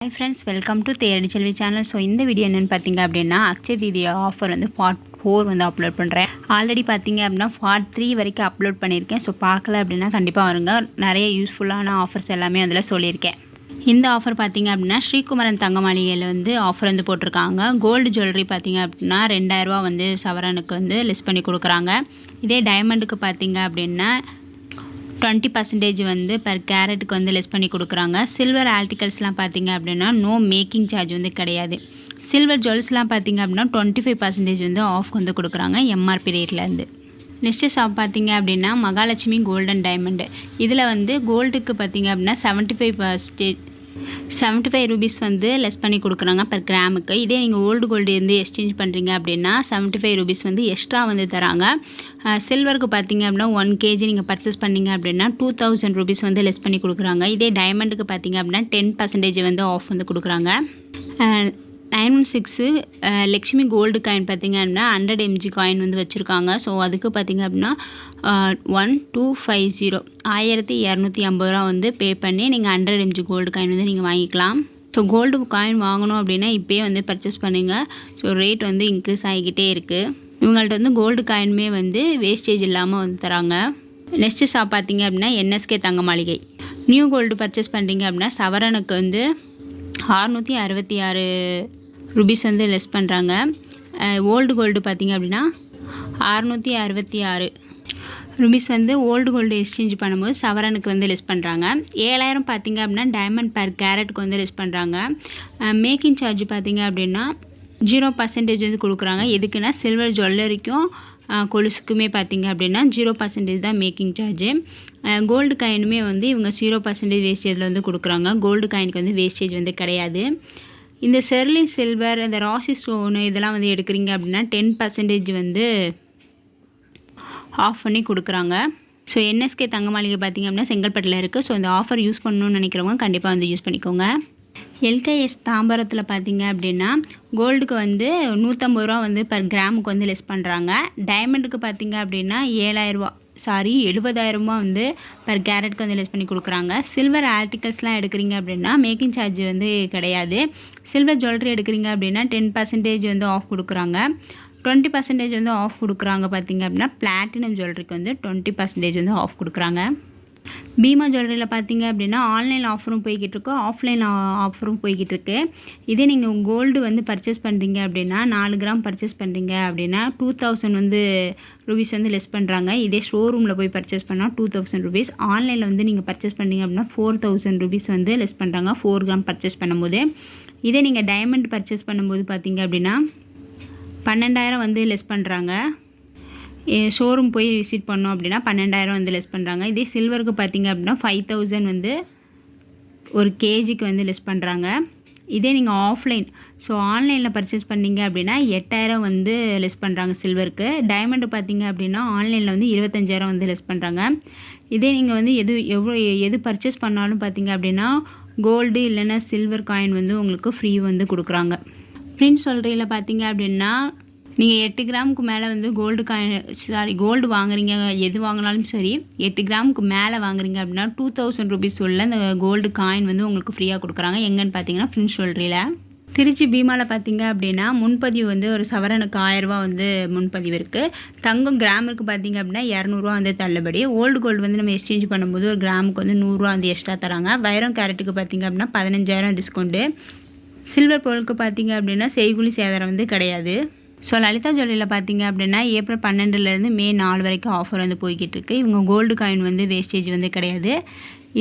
Hi friends, welcome to தேடி செல்வி channel. So இந்த video என்னென்னு பார்த்தீங்க அப்படின்னா, அக்ஷய தீதி ஆஃபர் வந்து பார்ட் 4 வந்து அப்லோட் பண்ணுறேன். ஆல்ரெடி பார்த்தீங்க அப்படின்னா பார்ட் 3 வரைக்கும் அப்லோட் பண்ணியிருக்கேன். ஸோ பார்க்கல அப்படின்னா கண்டிப்பாக வருங்க. நிறைய யூஸ்ஃபுல்லான ஆஃபர்ஸ் எல்லாமே அதில் சொல்லியிருக்கேன். இந்த ஆஃபர் பார்த்தீங்க அப்படின்னா ஸ்ரீகுமரன் தங்க மாளிகையில் வந்து ஆஃபர் வந்து போட்டிருக்காங்க. கோல்டு ஜுவல்லரி பார்த்தீங்க அப்படின்னா 2000 ரூபா வந்து சவரனுக்கு வந்து லிஸ்ட் பண்ணி கொடுக்குறாங்க. இதே டைமண்டுக்கு பார்த்தீங்க அப்படின்னா 20% வந்து பர் கேரட்டுக்கு வந்து லெஸ் பண்ணி கொடுக்குறாங்க. சில்வர் ஆர்டிகல்ஸ்லாம் பார்த்தீங்க அப்படின்னா நோ மேக்கிங் சார்ஜ் வந்து கிடையாது. சில்வர் ஜுவல்ஸ்லாம் பார்த்தீங்க அப்படின்னா 25% வந்து ஆஃப் வந்து கொடுக்குறாங்க எம்ஆர்பி ரேட்லேருந்து. நெக்ஸ்ட்டு ஷாப் பார்த்தீங்க அப்படின்னா மகாலட்சுமி கோல்டன் டைமண்டு. இதில் வந்து கோல்டுக்கு பார்த்தீங்க அப்படின்னா 75 ரூபீஸ் வந்து லெஸ் பண்ணி கொடுக்குறாங்க பர் கிராமுக்கு. இதே நீங்கள் ஓல்டு கோல்டு வந்து எக்ஸ்சேஞ்ச் பண்ணுறீங்க அப்படின்னா 75 ரூபீஸ் வந்து எக்ஸ்ட்ரா வந்து தராங்க. சில்வருக்கு பார்த்தீங்க அப்படின்னா 1 kg நீங்கள் பர்ச்சேஸ் பண்ணிங்க அப்படின்னா 2000 ரூபீஸ் வந்து லெஸ் பண்ணி கொடுக்குறாங்க. இதே டைமண்டுக்கு பார்த்தீங்க அப்படின்னா 10% வந்து ஆஃப் வந்து கொடுக்குறாங்க. 916 லக்ஷ்மி கோல்டு காயின் பார்த்திங்க அப்படின்னா 100 mg காயின் வந்து வச்சுருக்காங்க. ஸோ அதுக்கு பார்த்திங்க அப்படின்னா 1250 1250 ரூபா வந்து பே பண்ணி நீங்கள் 100 mg கோல்டு காயின் வந்து நீங்கள் வாங்கிக்கலாம். ஸோ கோல்டு காயின் வாங்கணும் அப்படின்னா இப்போயே வந்து பர்ச்சேஸ் பண்ணுங்க. ஸோ ரேட் வந்து இன்க்ரீஸ் ஆகிக்கிட்டே இருக்குது. இவங்கள்ட்ட வந்து கோல்டு காயினுமே வந்து வேஸ்டேஜ் இல்லாமல் வந்து தராங்க. நெக்ஸ்ட்டு ஷாப் பார்த்திங்க அப்படின்னா என்எஸ்கே தங்க மாளிகை. நியூ கோல்டு பர்ச்சேஸ் பண்ணுறீங்க அப்படின்னா சவரனுக்கு வந்து 666 ரூபீஸ் வந்து லெஸ் பண்ணுறாங்க. ஓல்டு கோல்டு பார்த்திங்க அப்படின்னா 666 ரூபீஸ் வந்து ஓல்டு கோல்டு எக்ஸ்சேஞ்ச் பண்ணும்போது சவரனுக்கு வந்து லெஸ் பண்ணுறாங்க. 7000 பார்த்திங்க அப்படின்னா டைமண்ட் பர் கேரட்டுக்கு வந்து லெஸ் பண்ணுறாங்க. மேக்கிங் சார்ஜ் பார்த்திங்க அப்படின்னா 0% வந்து கொடுக்குறாங்க. எதுக்குன்னா சில்வர் ஜுவல்லரிக்கும் கொலுசுக்குமே பார்த்திங்க அப்படின்னா 0% தான் மேக்கிங் சார்ஜு. கோல்டு காயினுமே வந்து இவங்க 0% வேஸ்டேஜில் வந்து கொடுக்குறாங்க. கோல்டு காயினுக்கு வந்து வேஸ்டேஜ் வந்து கிடையாது. இந்த செர்லிங் சில்வர், இந்த ராசி ஸ்டோனு இதெல்லாம் வந்து எடுக்கிறீங்க அப்படின்னா 10% வந்து ஆஃப் பண்ணி கொடுக்குறாங்க. ஸோ என்எஸ்கே தங்க மாளிகை பார்த்திங்க அப்படின்னா செங்கல்பட்டில் இருக்குது. ஸோ இந்த ஆஃபர் யூஸ் பண்ணணும்னு நினைக்கிறவங்க கண்டிப்பாக வந்து யூஸ் பண்ணிக்கோங்க. எல்கேஎஸ் தாம்பரத்தில் பார்த்தீங்க அப்படின்னா கோல்டுக்கு வந்து 150 ரூபா வந்து பர் கிராமுக்கு வந்து லெஸ் பண்ணுறாங்க. டைமண்டுக்கு பார்த்தீங்க அப்படின்னா 70,000 வந்து பர் கேரட்டுக்கு வந்து லெஸ் பண்ணி கொடுக்குறாங்க. சில்வர் ஆர்டிகல்ஸ்லாம் எடுக்கிறீங்க அப்படின்னா மேக்கிங் சார்ஜ் வந்து கிடையாது. சில்வர் ஜுவல்லரி எடுக்கிறீங்க அப்படின்னா 10% வந்து ஆஃப் கொடுக்குறாங்க. 20% வந்து ஆஃப் கொடுக்குறாங்க. பார்த்திங்க அப்படின்னா பிளாட்டினம் ஜுவல்லரிக்கு வந்து 20% வந்து ஆஃப் கொடுக்குறாங்க. பீமா ஜுவல்லரியில் பார்த்தீங்க அப்படின்னா ஆன்லைன் ஆஃபரும் போய்கிட்டு இருக்கு, ஆஃப்லைன் ஆஃபரும் போய்கிட்டு இருக்கு. இதே நீங்கள் கோல்டு வந்து பர்ச்சேஸ் பண்ணுறீங்க அப்படின்னா 4 கிராம் பர்ச்சேஸ் பண்ணுறீங்க அப்படின்னா 2000 வந்து ரூபீஸ் வந்து லெஸ் பண்ணுறாங்க. இதே ஷோரூமில் போய் பர்ச்சேஸ் பண்ணால் 2000 ரூபீஸ். ஆன்லைனில் வந்து நீங்கள் பர்ச்சேஸ் பண்ணுறீங்க அப்படின்னா 4000 ரூபீஸ் வந்து லெஸ் பண்ணுறாங்க 4 கிராம் பர்ச்சேஸ் பண்ணும்போது. இதே நீங்கள் டைமண்ட் பர்ச்சேஸ் பண்ணும்போது பார்த்தீங்க அப்படின்னா 12,000 வந்து லெஸ் பண்ணுறாங்க. ஷோரூம் போய் விசிட் பண்ணோம் அப்படின்னா 12,000 வந்து லெஸ் பண்ணுறாங்க. இதே சில்வருக்கு பார்த்திங்க அப்படின்னா 5000 வந்து ஒரு கேஜிக்கு வந்து லெஸ் பண்ணுறாங்க. இதே நீங்கள் ஆஃப்லைன் ஆன்லைனில் பர்ச்சேஸ் பண்ணிங்க அப்படின்னா 8000 வந்து லெஸ் பண்ணுறாங்க சில்வருக்கு. டைமண்டு பார்த்திங்க அப்படின்னா ஆன்லைனில் வந்து 25,000 வந்து லெஸ் பண்ணுறாங்க. இதே நீங்கள் வந்து எது பர்ச்சேஸ் பண்ணாலும் பார்த்திங்க அப்படின்னா கோல்டு இல்லைன்னா சில்வர் காயின் வந்து உங்களுக்கு ஃப்ரீ வந்து கொடுக்குறாங்க. பிரிண்ட் சொல்கிறியில் பார்த்திங்க அப்படின்னா நீங்கள் 8 கிராமுக்கு மேலே வந்து கோல்டு வாங்குறீங்க, எது வாங்கினாலும் சரி 8 கிராமுக்கு மேலே வாங்குறீங்க அப்படின்னா 2000 ரூபீஸ் உள்ள அந்த கோல்டு காயின் வந்து உங்களுக்கு ஃப்ரீயாக கொடுக்குறாங்க. எங்கன்னு பார்த்தீங்கன்னா பிரிண்ட் சொல்கிறியில். திருச்சி பீமாவில் பார்த்தீங்க அப்படின்னா முன்பதிவு வந்து ஒரு சவரனுக்கு 1000 ரூபா வந்து முன்பதிவு இருக்குது. தங்கம் கிராமுக்கு பார்த்தீங்க அப்படின்னா 200 ரூபா வந்து தள்ளுபடி. ஓல்டு கோல்டு வந்து நம்ம எக்ஸ்சேஞ்ச் பண்ணும்போது ஒரு கிராமுக்கு வந்து 100 ரூபா வந்து எக்ஸ்ட்ரா தராங்க. வைரம் கேரட்டுக்கு பார்த்தீங்க அப்படின்னா 15,000 டிஸ்கவுண்ட்டு. சில்வர் பொருளுக்கு பார்த்தீங்க அப்படின்னா செய்கூலி சேதாரம் வந்து கிடையாது. லலிதா ஜுவல்லரியில் பார்த்தீங்க அப்படின்னா ஏப்ரல் 12லேருந்து மே 4 வரைக்கும் ஆஃபர் வந்து போய்கிட்டு இருக்கு. இவங்க கோல்டு காயின் வந்து வேஸ்டேஜ் வந்து கிடையாது.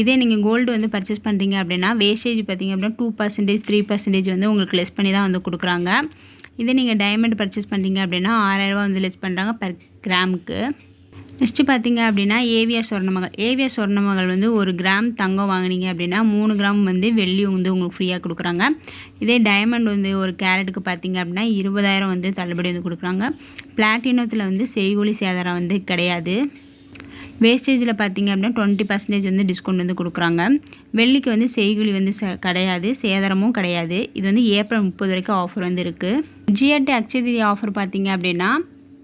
இதே நீங்கள் கோல்டு வந்து பர்ச்சேஸ் பண்ணுறீங்க அப்படின்னா வேஸ்டேஜ் பார்த்தீங்க அப்படின்னா 2% 3% வந்து உங்களுக்கு லெஸ் பண்ணி தான் வந்து கொடுக்குறாங்க. இதே நீங்கள் டைமண்ட் பர்ச்சேஸ் பண்ணுறீங்க அப்படின்னா 6000 ரூபா வந்து லெஸ் பண்ணுறாங்க பர் கிராமுக்கு. நெக்ஸ்ட்டு பார்த்தீங்க அப்படின்னா ஏவிஆர் சொர்ணமகள் வந்து 1 கிராம் தங்கம் வாங்கினீங்க அப்படின்னா 3 கிராம் வந்து வெள்ளி வந்து உங்களுக்கு ஃப்ரீயாக கொடுக்குறாங்க. இதே டைமண்ட் வந்து ஒரு கேரட்டுக்கு பார்த்தீங்க அப்படின்னா 20,000 வந்து தள்ளுபடி வந்து கொடுக்குறாங்க. பிளாட்டினத்தில் வந்து செய்கூலி சேதாரம் வந்து கிடையாது. வேஸ்டேஜில் பார்த்தீங்க அப்படின்னா 20% வந்து டிஸ்கவுண்ட் வந்து கொடுக்குறாங்க. வெள்ளிக்கு வந்து செய்கூலி வந்து கிடையாது, சேதாரமும் கிடையாது. இது வந்து ஏப்ரல் 30 வரைக்கும் ஆஃபர் வந்து இருக்குது. ஜிஆர்டி அக்ஷய தீதி ஆஃபர் பார்த்தீங்க அப்படின்னா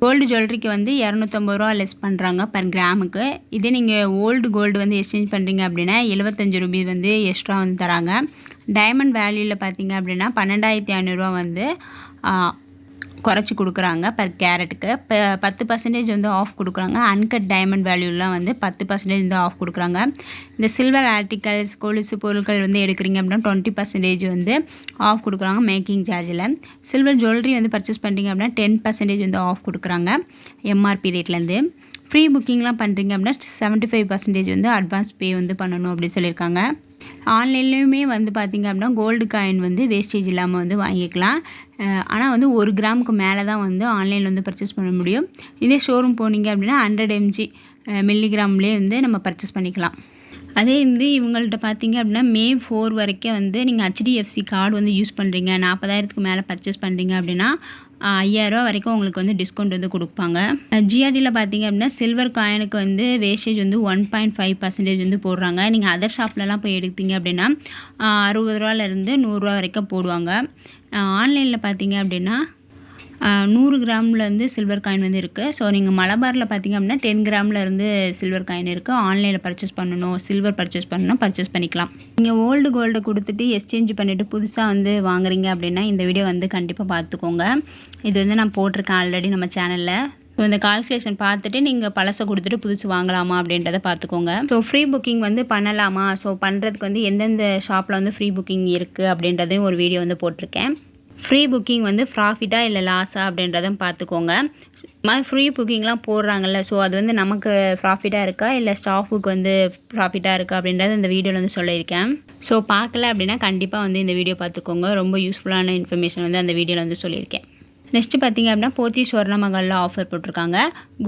கோல்டு ஜுவல்லரிக்கு வந்து 250 ரூபா லெஸ் பண்ணுறாங்க பர் கிராமுக்கு. இதே நீங்கள் ஓல்டு கோல்டு வந்து எக்ஸ்சேஞ்ச் பண்ணுறீங்க அப்படின்னா 75 ரூபீஸ் வந்து எக்ஸ்ட்ரா வந்து தராங்க. டைமண்ட் வேல்யூவில் பார்த்தீங்க அப்படின்னா 12,500 வந்து குறைச்சி கொடுக்குறாங்க பர் கேரட்டுக்கு. இப்போ 10% வந்து ஆஃப் கொடுக்குறாங்க. அன்கட் டைமண்ட் வேல்யூலாம் வந்து 10% வந்து ஆஃப் கொடுக்குறாங்க. இந்த சில்வர் ஆர்டிகல்ஸ் கொலுசு பொருட்கள் வந்து எடுக்கிறீங்க அப்படின்னா 20% வந்து ஆஃப் கொடுக்குறாங்க மேக்கிங் சார்ஜில். சில்வர் ஜுவல்லரி வந்து பர்ச்சேஸ் பண்ணுறீங்க அப்படின்னா 10% வந்து ஆஃப் கொடுக்குறாங்க எம்ஆர்பி ரேட்லேருந்து. ஃப்ரீ புக்கிங்லாம் பண்ணுறீங்க அப்படின்னா 75% வந்து அட்வான்ஸ் பே வந்து பண்ணணும் அப்படின்னு சொல்லியிருக்காங்க. ஆன்லைன்லேயுமே வந்து பார்த்திங்க அப்படின்னா கோல்டு காயின் வந்து வேஸ்டேஜ் இல்லாமல் வந்து வாங்கிக்கலாம். ஆனால் வந்து 1 கிராமுக்கு மேலே தான் வந்து ஆன்லைனில் வந்து பர்ச்சேஸ் பண்ண முடியும். இதே ஷோரூம் போனீங்க அப்படின்னா 100 mg மில்லிகிராம்லேயே வந்து நம்ம பர்ச்சேஸ் பண்ணிக்கலாம். அதே வந்து இவங்கள்ட்ட பார்த்தீங்க அப்படின்னா May 4 வரைக்கும் வந்து நீங்கள் HDFC கார்டு வந்து யூஸ் பண்ணுறீங்க, 40,000க்கு மேலே பர்ச்சேஸ் பண்ணுறீங்க அப்படின்னா 5,000 வரைக்கும் உங்களுக்கு வந்து டிஸ்கவுண்ட் வந்து கொடுப்பாங்க. ஜிஆர்டியில் பார்த்தீங்க அப்படின்னா சில்வர் காயினுக்கு வந்து வேஸ்டேஜ் வந்து 1.5% வந்து போடுறாங்க. நீங்கள் அதர் ஷாப்லலாம் போய் எடுத்தீங்க அப்படின்னா 60 ரூபாலேருந்து 100 ரூபா வரைக்கும் போடுவாங்க. ஆன்லைனில் பார்த்தீங்க அப்படின்னா 100 கிராமில் வந்து சில்வர் காயின் வந்து இருக்குது. ஸோ நீங்கள் மலபாரில் பார்த்தீங்க அப்படின்னா 10 கிராமில் இருந்து சில்வர் காயின் இருக்குது. ஆன்லைனில் பர்ச்சேஸ் பண்ணணும், சில்வர் பர்ச்சேஸ் பண்ணணும், பர்ச்சேஸ் பண்ணிக்கலாம். நீங்கள் ஓல்டு கோல்டை கொடுத்துட்டு எக்ஸ்சேஞ்ச் பண்ணிவிட்டு புதுசாக வந்து வாங்குறீங்க அப்படின்னா இந்த வீடியோ வந்து கண்டிப்பாக பார்த்துக்கோங்க. இது வந்து நான் போட்டிருக்கேன் ஆல்ரெடி நம்ம சேனலில். ஸோ இந்த கால்குலேஷன் பார்த்துட்டு நீங்கள் பழசை கொடுத்துட்டு புதுசு வாங்கலாமா அப்படின்றத பார்த்துக்கோங்க. ஸோ ஃப்ரீ புக்கிங் வந்து பண்ணலாமா, ஸோ பண்ணுறதுக்கு வந்து எந்தெந்த ஷாப்பில் வந்து ஃப்ரீ புக்கிங் இருக்குது அப்படின்றதையும் ஒரு வீடியோ வந்து போட்டிருக்கேன். ஃப்ரீ புக்கிங் வந்து ப்ராஃபிட்டா இல்லை லாஸா அப்படின்றதும் பார்த்துக்கோங்க. மாதிரி ஃப்ரீ புக்கிங்லாம் போடுறாங்கல்ல, ஸோ அது வந்து நமக்கு ப்ராஃபிட்டாக இருக்கா இல்லை ஸ்டாஃபுக்கு வந்து ப்ராஃபிட்டாக இருக்கா அப்படின்றத இந்த வீடியோவில் வந்து சொல்லியிருக்கேன். ஸோ பார்க்கல அப்படின்னா கண்டிப்பாக வந்து இந்த வீடியோ பார்த்துக்கோங்க. ரொம்ப யூஸ்ஃபுல்லான இன்ஃபர்மேஷன் வந்து அந்த வீடியோவில் வந்து சொல்லியிருக்கேன். நெக்ஸ்ட்டு பார்த்திங்க அப்படின்னா போத்தீஸ் ஸ்வர்ணமஹாலில் ஆஃபர் போட்டிருக்காங்க.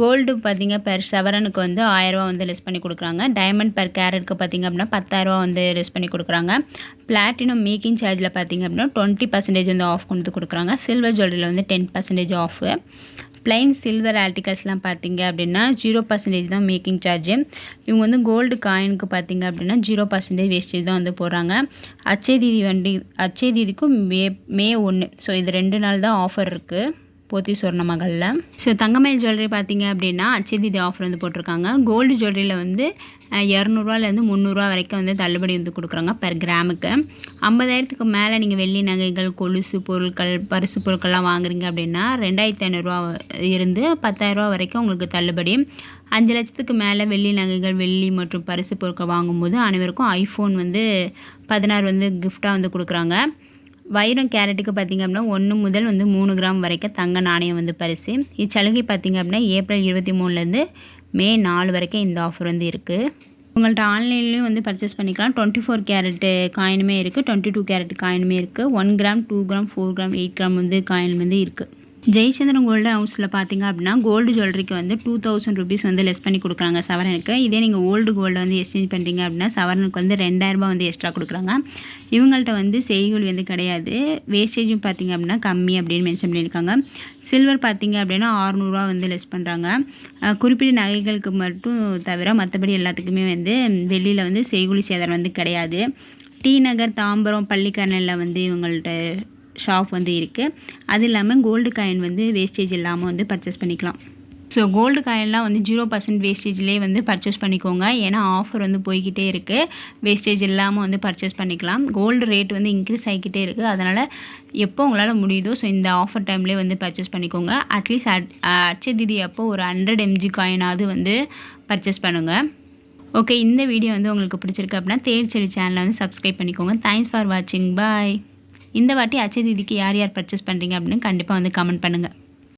கோல்டு பார்த்திங்க பெர் செவரனுக்கு வந்து 1000 ரூபா வந்து லெஸ் பண்ணி கொடுக்குறாங்க. டைமண்ட் பெர் கேரட்டுக்கு பார்த்திங்க அப்படின்னா 10,000 ரூபா வந்து லெஸ் பண்ணி கொடுக்குறாங்க. பிளாட்டினம் மேக்கிங் சார்ஜில் பார்த்திங்க அப்படின்னா 20% வந்து ஆஃப் கொண்டு கொடுக்குறாங்க. சில்வர் ஜுவல்லரியில் வந்து 10% ஆஃபு. ப்ளைன் சில்வர் ஆர்டிகல்ஸ்லாம் பார்த்தீங்க அப்படின்னா 0% தான் மேக்கிங் சார்ஜு. இவங்க வந்து கோல்டு காயினுக்கு பார்த்தீங்க அப்படின்னா 0% வேஸ்டேஜ் தான் வந்து போடுறாங்க. அச்சய தீதிக்கும் மே 1, ஸோ இது 2 நாள் தான் ஆஃபர் இருக்குது போத்தீஸ் ஸ்வர்ணமஹாலில். ஸோ தங்கமயில் ஜுவல்லரி பார்த்தீங்க அப்படின்னா அச்சய தீதி ஆஃபர் வந்து போட்டிருக்காங்க. கோல்டு ஜுவல்லரியில் வந்து 200ரூவாலேருந்து 300 வரைக்கும் வந்து தள்ளுபடி வந்து கொடுக்குறாங்க பெர் கிராமுக்கு. 50,000க்கு மேலே நீங்கள் வெள்ளி நகைகள் கொலுசு பொருட்கள் பரிசு பொருட்கள்லாம் வாங்குறீங்க அப்படின்னா 2,500 இருந்து 10,000 வரைக்கும் உங்களுக்கு தள்ளுபடி. 5 லட்சத்துக்கு மேலே வெள்ளி நகைகள் வெள்ளி மற்றும் பரிசு பொருட்கள் வாங்கும்போது அனைவருக்கும் ஐஃபோன் வந்து 16 வந்து கிஃப்டாக வந்து கொடுக்குறாங்க. வைரம் கேரட்டுக்கு பார்த்திங்க அப்படின்னா 1 முதல் வந்து 3 கிராம் வரைக்கும் தங்க நாணயம் வந்து பரிசு. இச்சலுகை பார்த்திங்க அப்படின்னா ஏப்ரல் 23லேருந்து மே 4 வரைக்கும் இந்த ஆஃபர் வந்து இருக்குது. உங்கள்கிட்ட ஆன்லைன்லேயும் வந்து பர்ச்சேஸ் பண்ணிக்கலாம். 24 கேரட்டு காயினுமே இருக்குது, 22 கேரட் காயினுமே இருக்குது, 1 கிராம் 2 கிராம் 4 கிராம் 8 கிராம் வந்து காயின் வந்து இருக்குது. ஜெயச்சந்திரன் கோல்டு ஹவுஸில் பார்த்தீங்க அப்படின்னா கோல்டு ஜுவல்லரிக்கு வந்து 2000 ருபீஸ் வந்து லெஸ் பண்ணி கொடுக்குறாங்க சவரனுக்கு. இதே நீங்கள் ஓல்டு கோல்டை வந்து எக்ஸ்சேஞ்ச் பண்ணுறீங்க அப்படின்னா சவரனுக்கு வந்து 2000 ரூபாய் வந்து எக்ஸ்ட்ரா கொடுக்குறாங்க. இவங்கள்ட்ட வந்து செய்கூலி வந்து கிடையாது. வேஸ்டேஜும் பார்த்திங்க அப்படின்னா கம்மி அப்படின்னு மென்ஷன் பண்ணியிருக்காங்க. சில்வர் பார்த்திங்க அப்படின்னா 600 ரூபா வந்து லெஸ் பண்ணுறாங்க. குறிப்பிட்ட நகைகளுக்கு மட்டும் தவிர மற்றபடி எல்லாத்துக்குமே வந்து வெள்ளியில் வந்து செய்கூலி சேதாரம் வந்து கிடையாது. டி நகர் தாம்பரம் பள்ளிக்கரணையில் வந்து இவங்கள்ட்ட ஷாப் வந்து இருக்குது. அது இல்லாமல் கோல்டு காயின் வந்து வேஸ்டேஜ் இல்லாமல் வந்து பர்ச்சேஸ் பண்ணிக்கலாம். ஸோ கோல்டு காயின்லாம் வந்து 0% வேஸ்டேஜ்லேயே வந்து பர்ச்சேஸ் பண்ணிக்கோங்க. ஏன்னா ஆஃபர் வந்து போய்கிட்டே இருக்குது. வேஸ்டேஜ் இல்லாமல் வந்து பர்ச்சேஸ் பண்ணிக்கலாம். கோல்டு ரேட் வந்து இன்க்ரீஸ் ஆகிக்கிட்டே இருக்குது. அதனால் எப்போ உங்களால் முடியுதோ ஸோ இந்த ஆஃபர் டைம்லேயே வந்து பர்ச்சேஸ் பண்ணிக்கோங்க. அட்லீஸ்ட் அச்சய தீதி அப்போ ஒரு 100 mg காயினாவது வந்து பர்ச்சேஸ் பண்ணுங்கள். ஓகே, இந்த வீடியோ வந்து உங்களுக்கு பிடிச்சிருக்கு அப்படின்னா தேர்ச்செல்வி சேனலை வந்து சப்ஸ்கிரைப் பண்ணிக்கோங்க. தேங்க்ஸ் ஃபார் வாட்சிங். பாய். இந்த வாட்டி அச்சய தீதிக்கு யார் யார் பர்ச்சேஸ் பண்ணுறீங்க அப்படின்னு கண்டிப்பாக வந்து கமெண்ட் பண்ணுங்கள்.